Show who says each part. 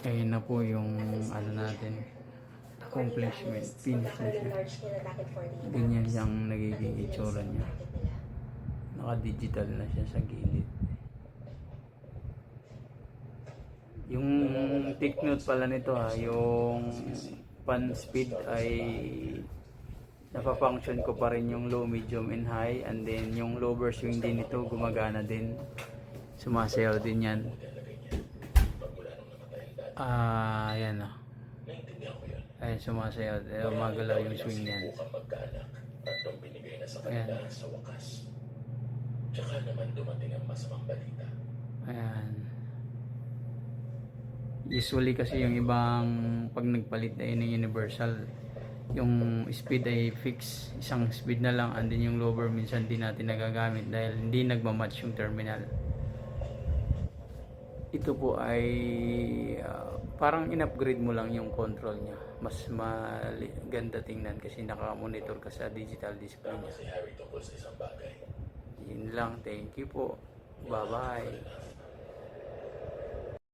Speaker 1: Ayun na po yung ano natin, accomplishment, finish na siya. Ganyan siyang nagiging itsura niya. Naka-digital na siya sa gilid. Yung take note pala nito yung pan speed ay napafunction ko pa rin yung low, medium, and high, and then yung lower swing din ito gumagana din, sumasayaw din yan. Yan ayun, sumasayaw, umagalaw yung swing yan. Ayan. Tsaka naman dumating ang masamang balita. Ayan. Usually kasi yung ibang pag nagpalit na yun ng universal, yung speed ay fix, isang speed na lang, and then yung lower minsan di natin nagagamit dahil hindi nagmamatch yung terminal. Ito po ay parang in-upgrade mo lang yung control nya, mas maganda tingnan kasi naka-monitor ka sa digital display nya. Yun lang, thank you po, bye bye.